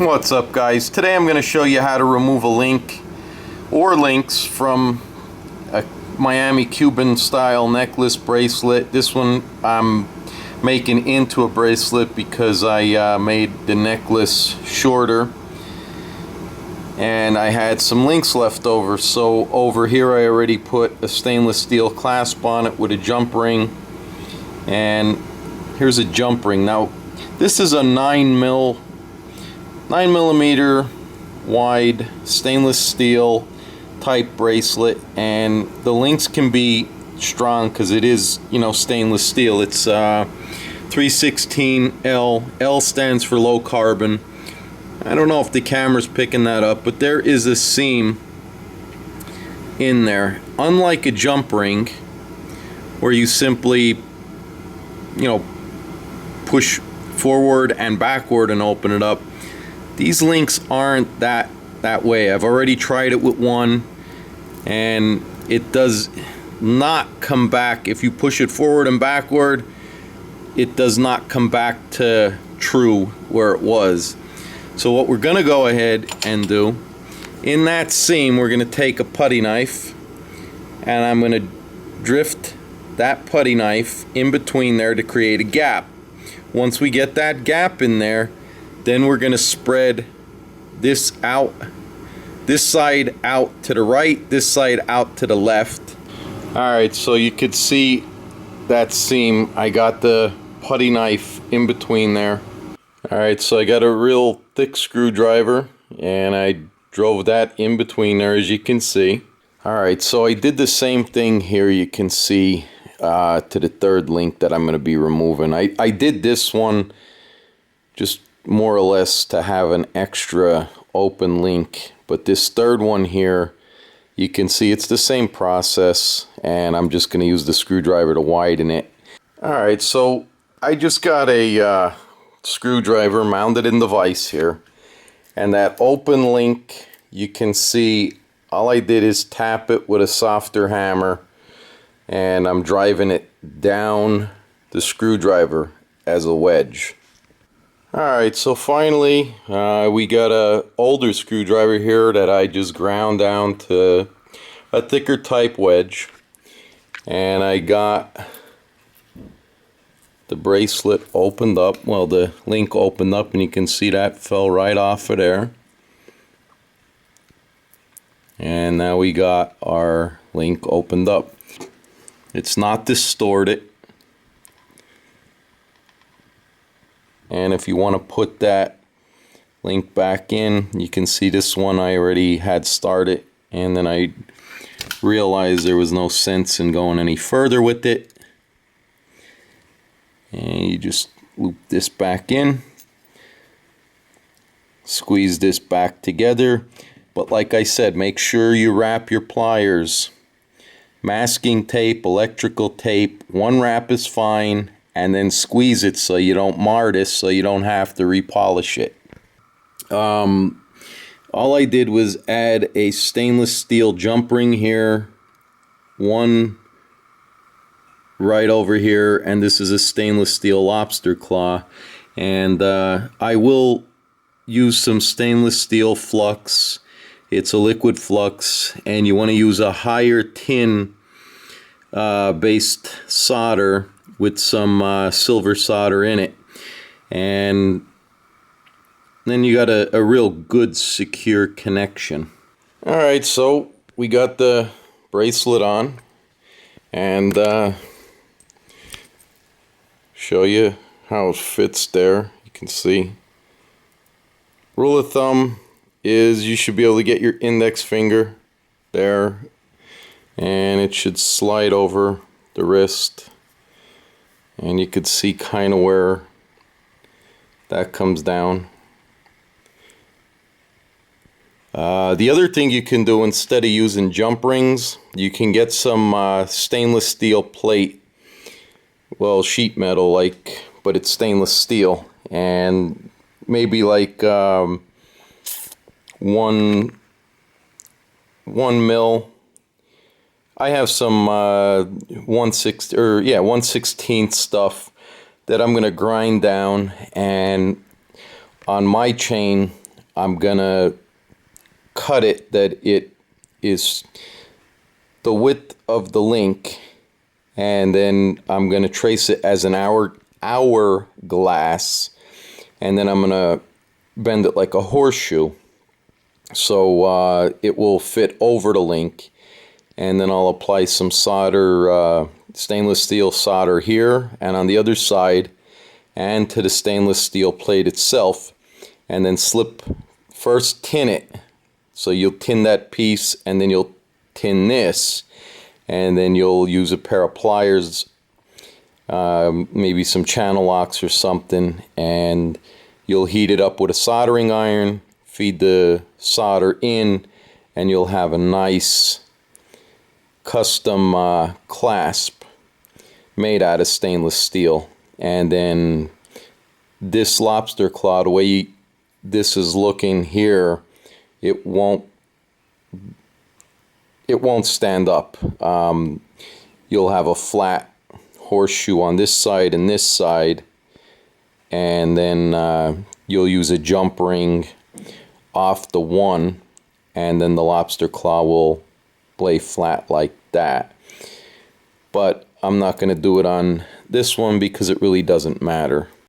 What's up, guys? Today I'm going to show you how to remove a link or links from a Miami Cuban style necklace bracelet. This one I'm making into a bracelet because I made the necklace shorter and I had some links left over. So over here I already put a stainless steel clasp on it with a jump ring, and here's a jump ring. Now this is a 9mm wide stainless steel type bracelet, and the links can be strong because it is, you know, stainless steel. It's 316L. L stands for low carbon. I don't know if the camera's picking that up, but there is a seam in there. Unlike a jump ring where you simply, you know, push forward and backward and open it up, these links aren't that way. I've already tried it with one and it does not come back. If you push it forward and backward, it does not come back to true where it was. So what we're gonna go ahead and do, in that seam we're gonna take a putty knife and I'm gonna drift that putty knife in between there to create a gap. Once we get that gap in there, then we're going to spread this out, this side out to the right, this side out to the left. Alright, so you could see that seam. I got the putty knife in between there. Alright, so I got a real thick screwdriver and I drove that in between there, as you can see. Alright, so I did the same thing here, you can see, to the third link that I'm going to be removing. I did this one just more or less to have an extra open link, but this third one here, you can see it's the same process, and I'm just going to use the screwdriver to widen it. Alright, so I just got a screwdriver mounted in the vise here, and that open link, you can see all I did is tap it with a softer hammer, and I'm driving it down the screwdriver as a wedge. Alright, so finally we got a older screwdriver here that I just ground down to a thicker type wedge, and I got the bracelet opened up. Well, the link opened up and you can see that fell right off of there, and now we got our link opened up. It's not distorted. And if you want to put that link back in, you can see this one I already had started, and then I realized there was no sense in going any further with it. And you just loop this back in, squeeze this back together. But like I said, make sure you wrap your pliers. Masking tape, electrical tape, one wrap is fine, and then squeeze it so you don't mar this, so you don't have to repolish it. All I did was add a stainless steel jump ring here, one right over here, and this is a stainless steel lobster claw. And I will use some stainless steel flux. It's a liquid flux, and you want to use a higher tin based solder with some silver solder in it, and then you got a real good secure connection. Alright, so we got the bracelet on, and show you how it fits there. You can see. Rule of thumb is you should be able to get your index finger there, and it should slide over the wrist, and you could see kind of where that comes down. The other thing you can do, instead of using jump rings, you can get some stainless steel plate, well, sheet metal like, but it's stainless steel, and maybe like 1 mil. I have some 1/16 stuff that I'm going to grind down, and on my chain I'm gonna cut it that it is the width of the link, and then I'm gonna trace it as an hourglass, and then I'm gonna bend it like a horseshoe, so it will fit over the link. And then I'll apply some solder, stainless steel solder here and on the other side, and to the stainless steel plate itself, and then first tin it. So you'll tin that piece, and then you'll tin this, and then you'll use a pair of pliers, maybe some channel locks or something, and you'll heat it up with a soldering iron, feed the solder in, and you'll have a nice custom clasp made out of stainless steel. And then this lobster claw, the way this is looking here, it won't stand up. You'll have a flat horseshoe on this side and this side, and then you'll use a jump ring off the one, and then the lobster claw will lay flat like that. But I'm not going to do it on this one because it really doesn't matter.